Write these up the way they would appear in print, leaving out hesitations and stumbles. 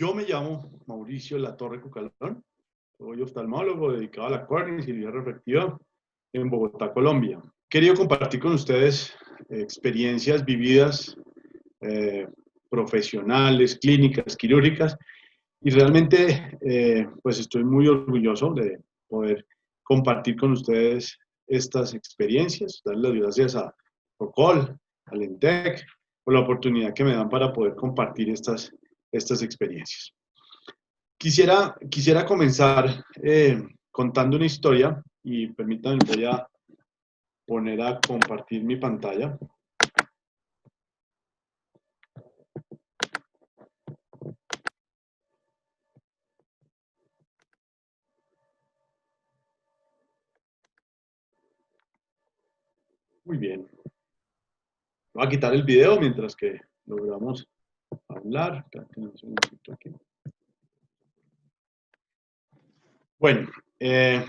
Yo me llamo Mauricio Latorre Cucalón, soy oftalmólogo dedicado a la córnea y cirugía refractiva en Bogotá, Colombia. Quería compartir con ustedes experiencias vividas, eh, profesionales, clínicas, quirúrgicas, y realmente pues estoy muy orgulloso de poder compartir con ustedes estas experiencias, darles las gracias a Procol, al ENTEC, por la oportunidad que me dan para poder compartir estas experiencias. Quisiera comenzar contando una historia y permítanme, voy a poner a compartir mi pantalla. Muy bien. Voy a quitar el video mientras que logramos hablar. Aquí. Bueno, ¿qué,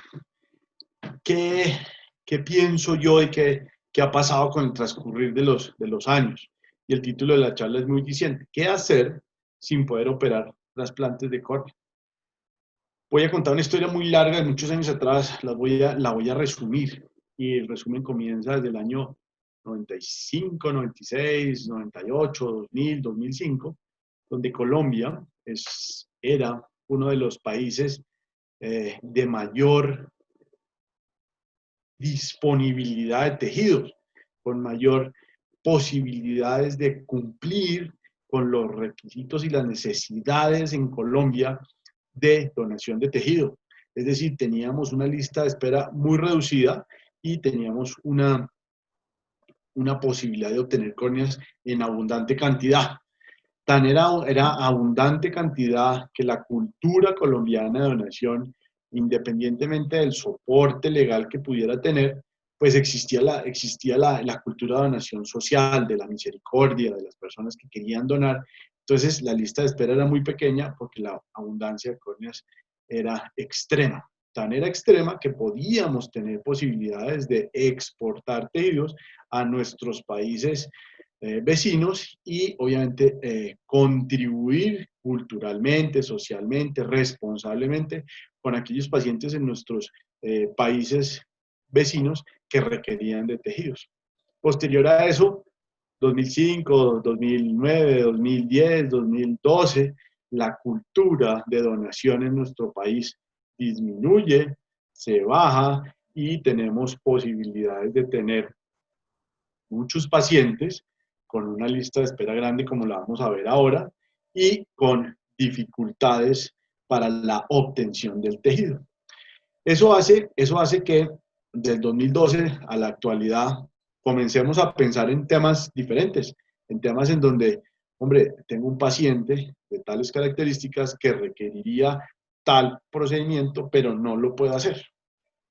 qué pienso yo de qué ha pasado con el transcurrir de los años? Y el título de la charla es muy diciente. ¿Qué hacer sin poder operar trasplantes de córnea? Voy a contar una historia muy larga de muchos años atrás, la voy a resumir. Y el resumen comienza desde el año 95, 96, 98, 2000, 2005, donde Colombia era uno de los países de mayor disponibilidad de tejidos, con mayor posibilidades de cumplir con los requisitos y las necesidades en Colombia de donación de tejido. Es decir, teníamos una lista de espera muy reducida y teníamos una posibilidad de obtener córneas en abundante cantidad. Tan era abundante cantidad que la cultura colombiana de donación, independientemente del soporte legal que pudiera tener, pues existía la cultura de donación social, de la misericordia, de las personas que querían donar. Entonces la lista de espera era muy pequeña porque la abundancia de córneas era extrema. Tan era extrema que podíamos tener posibilidades de exportar tejidos a nuestros países vecinos y obviamente contribuir culturalmente, socialmente, responsablemente con aquellos pacientes en nuestros países vecinos que requerían de tejidos. Posterior a eso, 2005, 2009, 2010, 2012, la cultura de donación en nuestro país disminuye, se baja y tenemos posibilidades de tener muchos pacientes con una lista de espera grande como la vamos a ver ahora y con dificultades para la obtención del tejido. Eso hace que del 2012 a la actualidad comencemos a pensar en temas diferentes, en temas en donde, hombre, tengo un paciente de tales características que requeriría tal procedimiento, pero no lo puedo hacer.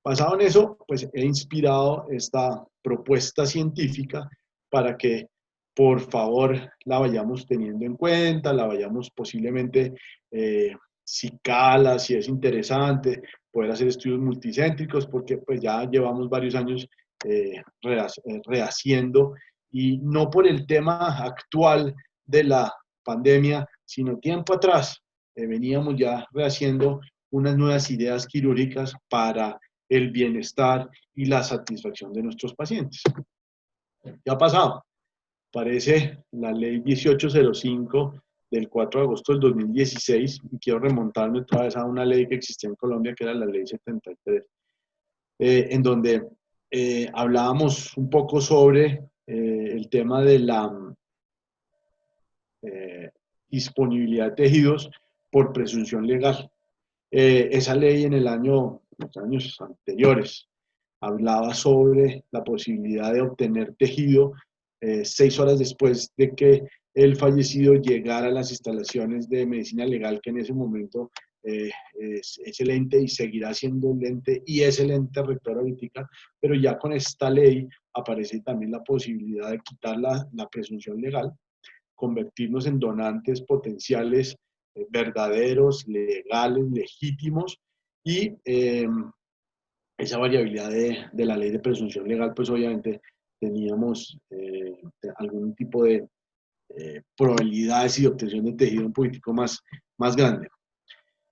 Basado en eso, pues he inspirado esta propuesta científica para que por favor la vayamos teniendo en cuenta, la vayamos posiblemente, si cala, si es interesante, poder hacer estudios multicéntricos, porque pues ya llevamos varios años rehaciendo, y no por el tema actual de la pandemia, sino tiempo atrás veníamos ya rehaciendo unas nuevas ideas quirúrgicas para el bienestar y la satisfacción de nuestros pacientes. ¿Qué ha pasado? Parece la ley 1805 del 4 de agosto del 2016, y quiero remontarme otra vez a una ley que existía en Colombia, que era la ley 73, en donde hablábamos un poco sobre el tema de la disponibilidad de tejidos por presunción legal. Esa ley en los años anteriores hablaba sobre la posibilidad de obtener tejido 6 horas después de que el fallecido llegara a las instalaciones de medicina legal, que en ese momento es el ente y seguirá siendo el ente y es el ente rector ahorita, pero ya con esta ley aparece también la posibilidad de quitar la presunción legal, convertirnos en donantes potenciales verdaderos, legales, legítimos, y esa variabilidad de la ley de presunción legal, pues obviamente teníamos algún tipo de probabilidades y obtención de tejido un poquitico más grande.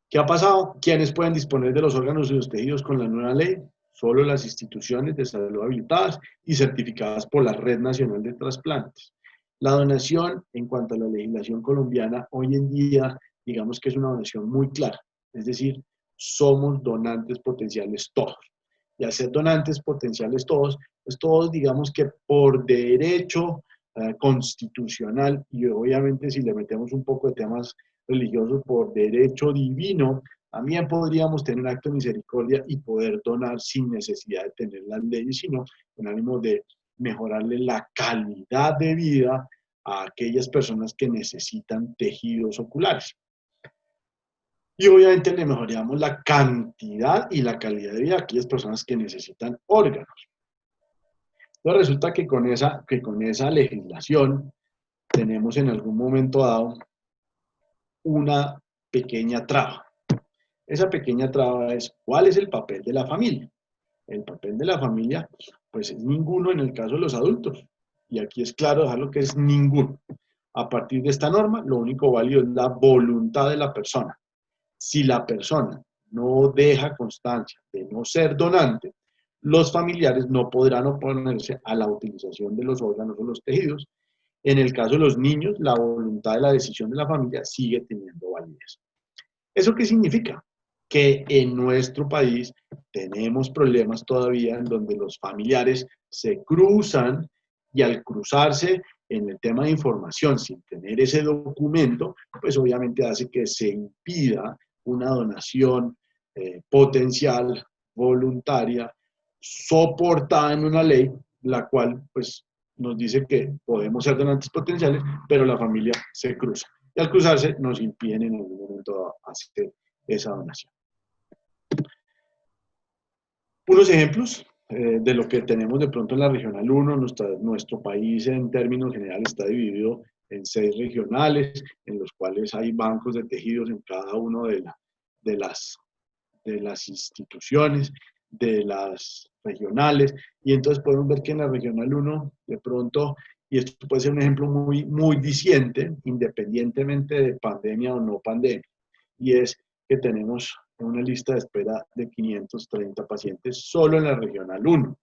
¿Qué ha pasado? ¿Quiénes pueden disponer de los órganos y los tejidos con la nueva ley? Solo las instituciones de salud habilitadas y certificadas por la Red Nacional de Trasplantes. La donación, en cuanto a la legislación colombiana, hoy en día, digamos que es una donación muy clara. Es decir, somos donantes potenciales todos. Y al ser donantes potenciales todos, pues todos digamos que por derecho constitucional, y obviamente si le metemos un poco de temas religiosos por derecho divino, también podríamos tener un acto de misericordia y poder donar sin necesidad de tener las leyes, sino con ánimo de mejorarle la calidad de vida a aquellas personas que necesitan tejidos oculares. Y obviamente le mejoramos la cantidad y la calidad de vida a aquellas personas que necesitan órganos. Entonces resulta que con esa legislación tenemos en algún momento dado una pequeña traba. Esa pequeña traba es, ¿cuál es el papel de la familia? El papel de la familia, pues es ninguno en el caso de los adultos. Y aquí es claro dejarlo que es ninguno. A partir de esta norma, lo único válido es la voluntad de la persona. Si la persona no deja constancia de no ser donante, los familiares no podrán oponerse a la utilización de los órganos o los tejidos. En el caso de los niños, la voluntad de la decisión de la familia sigue teniendo validez. ¿Eso qué significa? Que en nuestro país tenemos problemas todavía en donde los familiares se cruzan y al cruzarse en el tema de información sin tener ese documento, pues obviamente hace que se impida una donación potencial, voluntaria, soportada en una ley, la cual pues nos dice que podemos ser donantes potenciales, pero la familia se cruza. Y al cruzarse nos impiden en algún momento hacer esa donación. Unos ejemplos de lo que tenemos de pronto en la Regional 1, nuestro país en términos generales está dividido en 6 regionales, en los cuales hay bancos de tejidos en cada una de las instituciones, de las regionales, y entonces podemos ver que en la Regional 1, de pronto, y esto puede ser un ejemplo muy diciente, independientemente de pandemia o no pandemia, y es que tenemos una lista de espera de 530 pacientes solo en la Regional 1.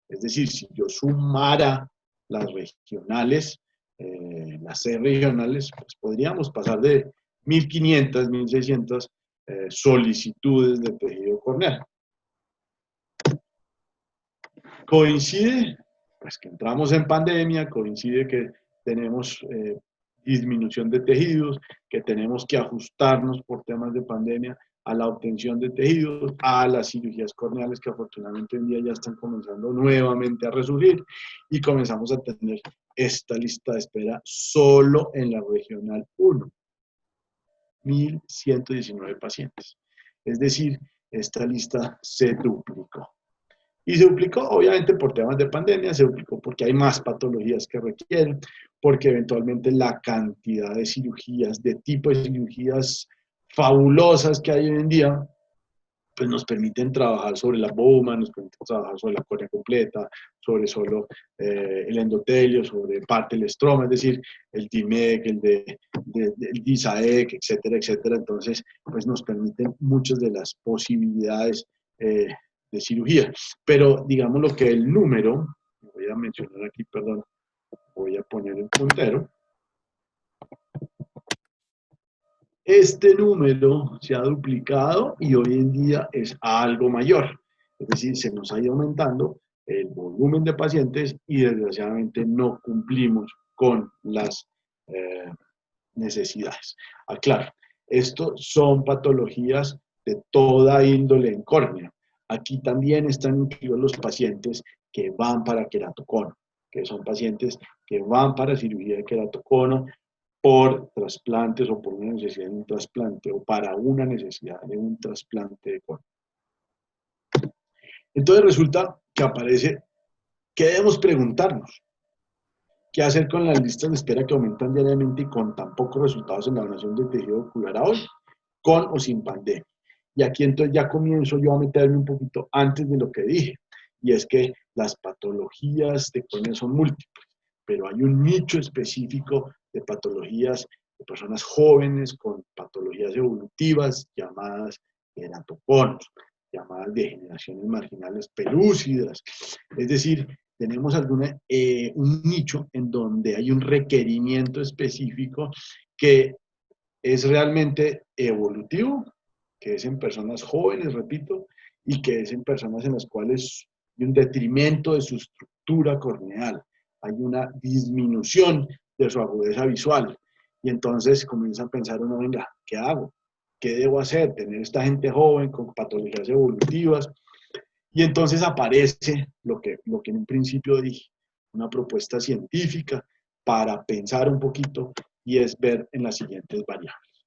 Es decir, si yo sumara las regionales, las 6 regionales, pues podríamos pasar de 1.500, 1.600 solicitudes de tejido corneal. Coincide, pues que entramos en pandemia, coincide que tenemos disminución de tejidos, que tenemos que ajustarnos por temas de pandemia a la obtención de tejidos, a las cirugías corneales que afortunadamente hoy en día ya están comenzando nuevamente a resurgir y comenzamos a tener esta lista de espera solo en la Regional 1. 1.119 pacientes. Es decir, esta lista se duplicó. Y se duplicó obviamente por temas de pandemia, se duplicó porque hay más patologías que requieren, porque eventualmente la cantidad de cirugías, de tipo de cirugías fabulosas que hay hoy en día, pues nos permiten trabajar sobre la boma, nos permiten trabajar sobre la córnea completa, sobre solo el endotelio, sobre parte del estroma, es decir, el DIMEC, el DISAEC, etcétera, etcétera. Entonces, pues nos permiten muchas de las posibilidades de cirugía. Pero digamos lo que el número, voy a mencionar aquí, perdón, voy a poner el puntero. Este número se ha duplicado y hoy en día es algo mayor. Es decir, se nos ha ido aumentando el volumen de pacientes y desgraciadamente no cumplimos con las necesidades. Aclaro, esto son patologías de toda índole en córnea. Aquí también están incluidos los pacientes que van para queratocono, que son pacientes que van para cirugía de queratocono por trasplantes o por una necesidad de un trasplante o para una necesidad de un trasplante de córnea. Entonces resulta que aparece, ¿qué debemos preguntarnos? ¿Qué hacer con las listas de espera que aumentan diariamente y con tan pocos resultados en la donación de tejido ocular a hoy, con o sin pandemia? Y aquí entonces ya comienzo yo a meterme un poquito antes de lo que dije, y es que las patologías de córnea son múltiples, pero hay un nicho específico de patologías de personas jóvenes con patologías evolutivas llamadas queratoconos, llamadas degeneraciones marginales pelúcidas. Es decir, tenemos un nicho en donde hay un requerimiento específico que es realmente evolutivo, que es en personas jóvenes, repito, y que es en personas en las cuales hay un detrimento de su estructura corneal, hay una disminución de su agudeza visual. Y entonces comienza a pensar uno, venga, ¿qué hago? ¿Qué debo hacer? Tener esta gente joven con patologías evolutivas. Y entonces aparece lo que en un principio dije, una propuesta científica para pensar un poquito y es ver en las siguientes variables.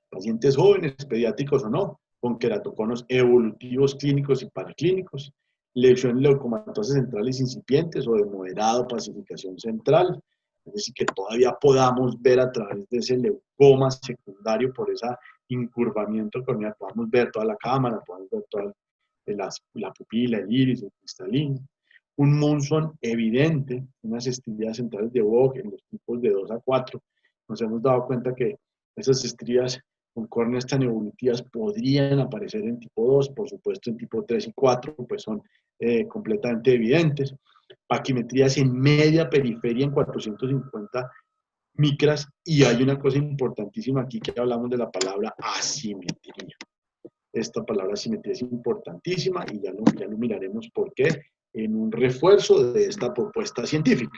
Pacientes jóvenes, pediátricos o no, con queratoconos evolutivos clínicos y paraclínicos, lesiones leucomatosas centrales incipientes o de moderada pacificación central, es decir, que todavía podamos ver a través de ese leucoma secundario por ese incurvamiento corneal, podamos ver toda la cámara, podamos ver toda la pupila, el iris, el cristalino. Un Munson evidente, unas estrías centrales de Vogt en los tipos de 2 a 4. Nos hemos dado cuenta que esas estrías con córneas tan evolutivas podrían aparecer en tipo 2, por supuesto en tipo 3 y 4, pues son completamente evidentes. Paquimetrías en media periferia en 450 micras, y hay una cosa importantísima aquí que hablamos de la palabra asimetría. Esta palabra asimetría es importantísima y ya lo miraremos por qué en un refuerzo de esta propuesta científica.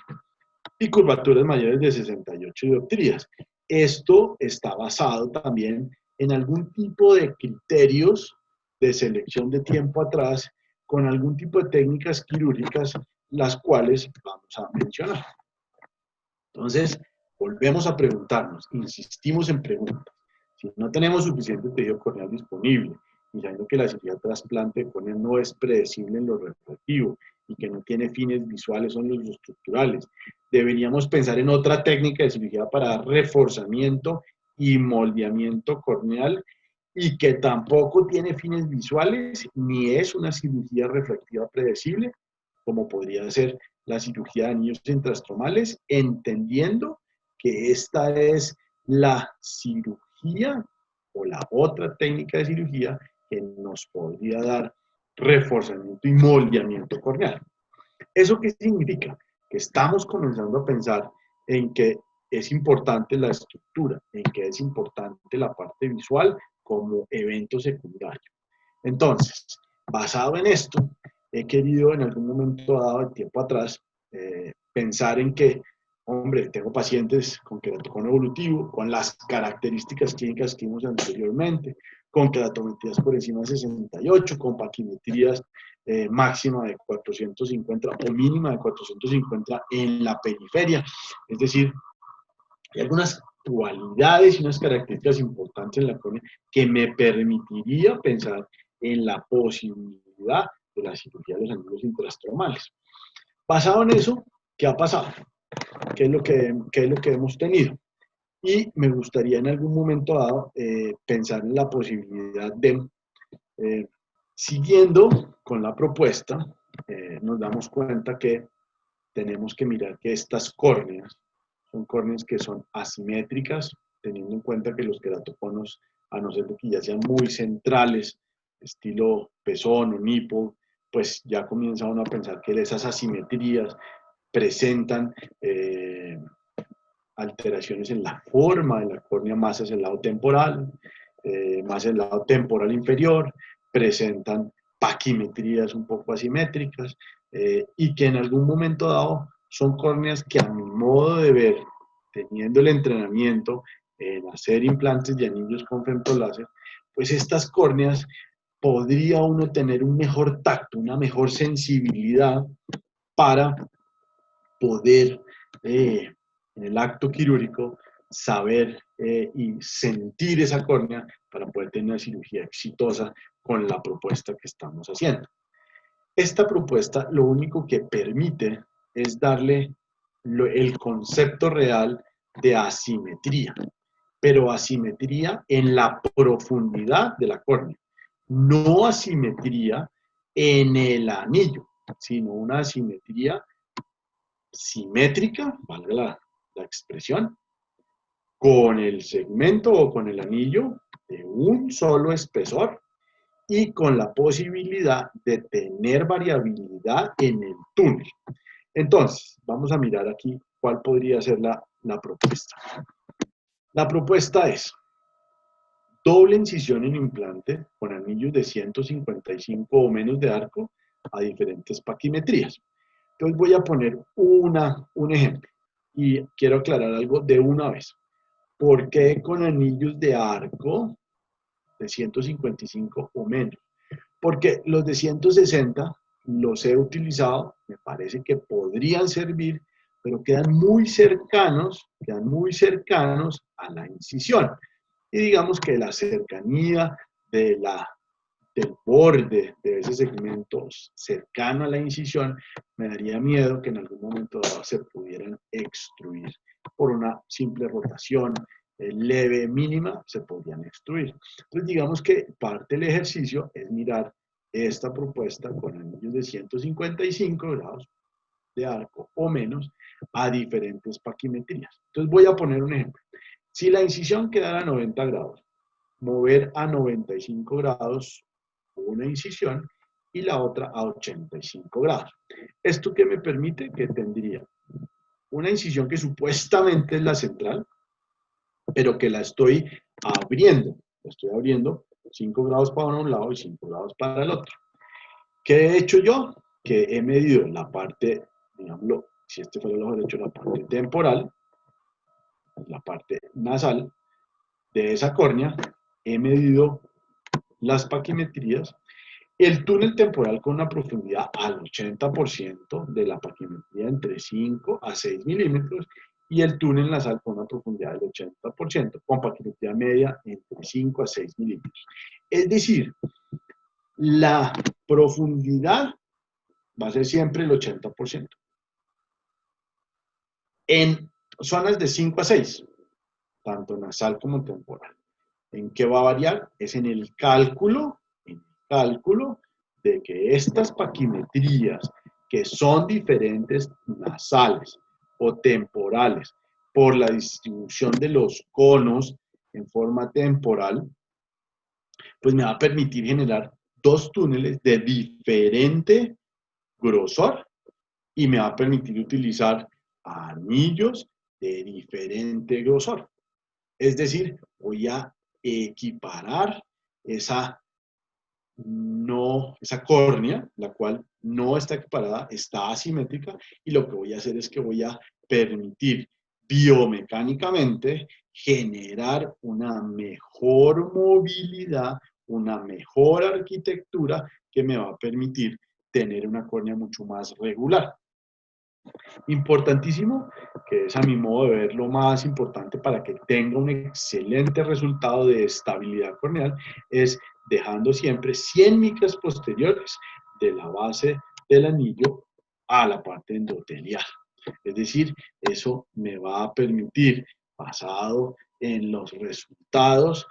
Y curvaturas mayores de 68 dioptrías. Esto está basado también en algún tipo de criterios de selección de tiempo atrás, con algún tipo de técnicas quirúrgicas, las cuales vamos a mencionar. Entonces, volvemos a preguntarnos, insistimos en preguntas. Si no tenemos suficiente tejido corneal disponible, y sabiendo que la cirugía de trasplante de córnea no es predecible en lo refractivo y que no tiene fines visuales o en los estructurales, deberíamos pensar en otra técnica de cirugía para reforzamiento y moldeamiento corneal, y que tampoco tiene fines visuales ni es una cirugía refractiva predecible, como podría ser la cirugía de anillos intrastromales, entendiendo que esta es la cirugía o la otra técnica de cirugía que nos podría dar reforzamiento y moldeamiento corneal. ¿Eso qué significa? Que estamos comenzando a pensar en que es importante la estructura, en que es importante la parte visual como evento secundario. Entonces, basado en esto, he querido en algún momento dado de tiempo atrás pensar en que, hombre, tengo pacientes con queratocono evolutivo, con las características clínicas que vimos anteriormente, con queratometrías por encima de 68, con paquimetrías máxima de 450 o mínima de 450 en la periferia. Es decir, hay algunas cualidades y unas características importantes en la córnea que me permitiría pensar en la posibilidad de la cirugía de los anillos intrastromales. Basado en eso, ¿qué ha pasado? ¿Qué es lo que hemos tenido? Y me gustaría en algún momento dado pensar en la posibilidad de, siguiendo con la propuesta, nos damos cuenta que tenemos que mirar que estas córneas son córneas que son asimétricas, teniendo en cuenta que los queratoconos, a no ser de que ya sean muy centrales, estilo pezón o nipple, pues ya comienza uno a pensar que esas asimetrías presentan alteraciones en la forma de la córnea más hacia el lado temporal, más el lado temporal inferior, presentan paquimetrías un poco asimétricas, y que en algún momento dado son córneas que a mi modo de ver, teniendo el entrenamiento en hacer implantes de anillos con femtoláser, pues estas córneas podría uno tener un mejor tacto, una mejor sensibilidad para poder en el acto quirúrgico saber y sentir esa córnea para poder tener una cirugía exitosa con la propuesta que estamos haciendo. Esta propuesta lo único que permite es darle el concepto real de asimetría, pero asimetría en la profundidad de la córnea, no asimetría en el anillo, sino una asimetría simétrica, valga la expresión con el segmento o con el anillo de un solo espesor y con la posibilidad de tener variabilidad en el túnel. Entonces, vamos a mirar aquí cuál podría ser la propuesta. La propuesta es doble incisión en implante con anillos de 155 o menos de arco a diferentes paquimetrías. Entonces voy a poner un ejemplo y quiero aclarar algo de una vez. ¿Por qué con anillos de arco de 155 o menos? Porque los de 160 los he utilizado, me parece que podrían servir, pero quedan muy cercanos a la incisión. Y digamos que la cercanía del borde de ese segmento cercano a la incisión me daría miedo que en algún momento dado se pudieran extruir por una simple rotación leve, mínima, se podrían extruir. Entonces digamos que parte del ejercicio es mirar esta propuesta con anillos de 155 grados de arco o menos a diferentes paquimetrías. Entonces voy a poner un ejemplo. Si la incisión quedara a 90 grados, mover a 95 grados una incisión y la otra a 85 grados. ¿Esto qué me permite? Que tendría una incisión que supuestamente es la central, pero que la estoy abriendo. La estoy abriendo 5 grados para un lado y 5 grados para el otro. ¿Qué he hecho yo? Que he medido la parte, digámoslo, si este fuera el ojo derecho, la parte temporal, la parte nasal de esa córnea, he medido las paquimetrías, el túnel temporal con una profundidad al 80% de la paquimetría entre 5 a 6 milímetros y el túnel nasal con una profundidad del 80%, con paquimetría media entre 5 a 6 milímetros. Es decir, la profundidad va a ser siempre el 80%. En zonas de 5 a 6, tanto nasal como temporal. ¿En qué va a variar? Es en el cálculo de que estas paquimetrías, que son diferentes nasales o temporales, por la distribución de los conos en forma temporal, pues me va a permitir generar dos túneles de diferente grosor y me va a permitir utilizar anillos de diferente grosor. Es decir, voy a equiparar esa córnea, la cual no está equiparada, está asimétrica, y lo que voy a hacer es que voy a permitir biomecánicamente generar una mejor movilidad, una mejor arquitectura que me va a permitir tener una córnea mucho más regular. Importantísimo, que es a mi modo de ver lo más importante para que tenga un excelente resultado de estabilidad corneal, es dejando siempre 100 micras posteriores de la base del anillo a la parte endotelial. Es decir, eso me va a permitir, basado en los resultados,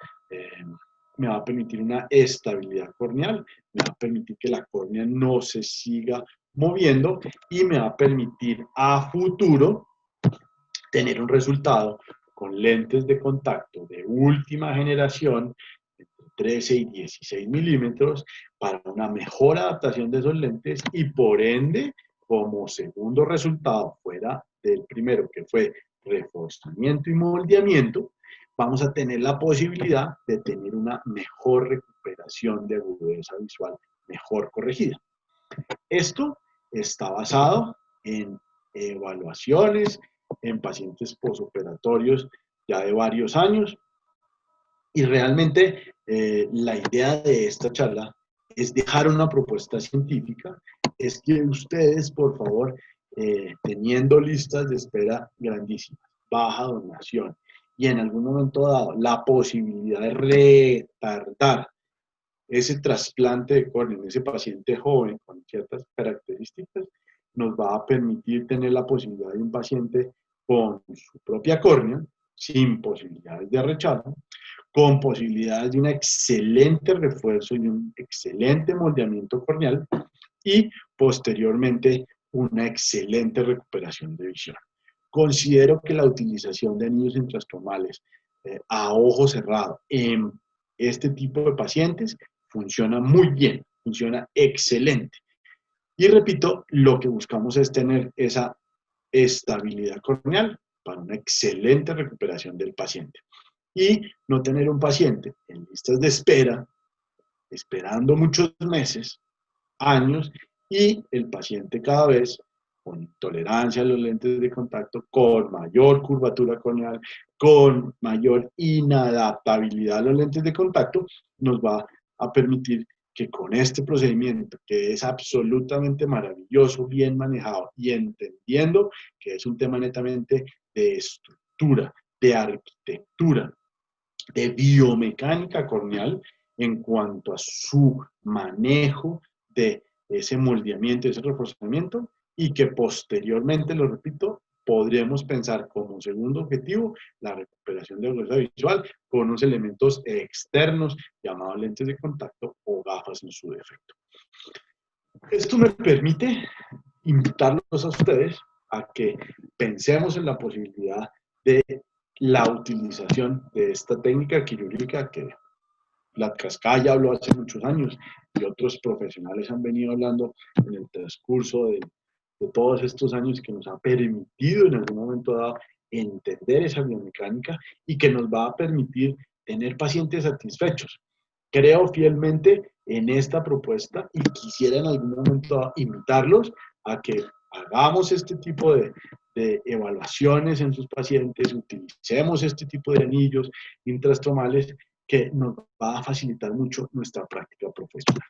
me va a permitir una estabilidad corneal, me va a permitir que la córnea no se siga moviendo y me va a permitir a futuro tener un resultado con lentes de contacto de última generación, entre 13 y 16 milímetros, para una mejor adaptación de esos lentes y por ende, como segundo resultado, fuera del primero que fue reforzamiento y moldeamiento, vamos a tener la posibilidad de tener una mejor recuperación de agudeza visual, mejor corregida. Esto está basado en evaluaciones en pacientes posoperatorios ya de varios años y realmente la idea de esta charla es dejar una propuesta científica, es que ustedes, por favor, teniendo listas de espera grandísimas, baja donación y en algún momento dado la posibilidad de retardar ese trasplante de córnea en ese paciente joven con ciertas características nos va a permitir tener la posibilidad de un paciente con su propia córnea, sin posibilidades de rechazo, con posibilidades de un excelente refuerzo y un excelente moldeamiento corneal y posteriormente una excelente recuperación de visión. Considero que la utilización de anillos intrastromales a ojo cerrado en este tipo de pacientes funciona muy bien, funciona excelente. Y repito, lo que buscamos es tener esa estabilidad corneal para una excelente recuperación del paciente. Y no tener un paciente en listas de espera, esperando muchos meses, años, y el paciente cada vez con intolerancia a los lentes de contacto, con mayor curvatura corneal, con mayor inadaptabilidad a los lentes de contacto, nos va a permitir que con este procedimiento, que es absolutamente maravilloso, bien manejado y entendiendo que es un tema netamente de estructura, de arquitectura, de biomecánica corneal en cuanto a su manejo de ese moldeamiento, ese reforzamiento, y que posteriormente, lo repito, podríamos pensar como segundo objetivo la recuperación de la visual con unos elementos externos llamados lentes de contacto o gafas en su defecto. Esto me permite invitarlos a ustedes a que pensemos en la posibilidad de la utilización de esta técnica quirúrgica que Vlad Cascaya habló hace muchos años y otros profesionales han venido hablando en el transcurso de todos estos años, que nos ha permitido en algún momento dado entender esa biomecánica y que nos va a permitir tener pacientes satisfechos. Creo fielmente en esta propuesta y quisiera en algún momento invitarlos a que hagamos este tipo de evaluaciones en sus pacientes, utilicemos este tipo de anillos intrastromales que nos va a facilitar mucho nuestra práctica profesional.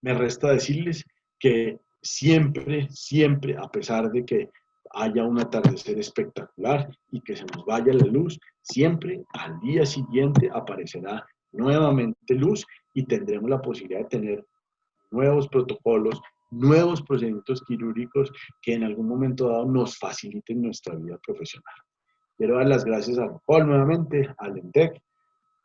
Me resta decirles que siempre, siempre, a pesar de que haya un atardecer espectacular y que se nos vaya la luz, siempre al día siguiente aparecerá nuevamente luz y tendremos la posibilidad de tener nuevos protocolos, nuevos procedimientos quirúrgicos que en algún momento dado nos faciliten nuestra vida profesional. Quiero dar las gracias a Paul nuevamente, al ENTEC,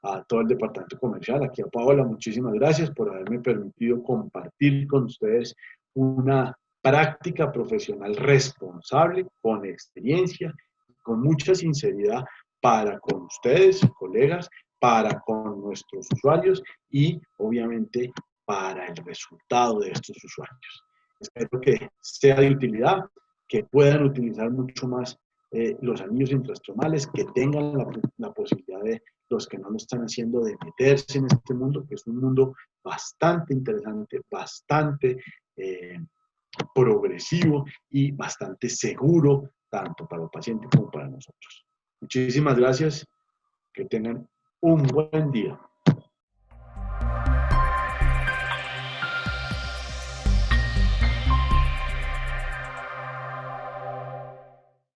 a todo el departamento comercial, aquí a Paola, muchísimas gracias por haberme permitido compartir con ustedes una práctica profesional responsable, con experiencia, con mucha sinceridad para con ustedes, colegas, para con nuestros usuarios y obviamente para el resultado de estos usuarios. Espero que sea de utilidad, que puedan utilizar mucho más los anillos intrastromales, que tengan la posibilidad de los que no lo están haciendo de meterse en este mundo, que es un mundo bastante interesante, bastante progresivo y bastante seguro, tanto para el paciente como para nosotros. Muchísimas gracias, que tengan un buen día.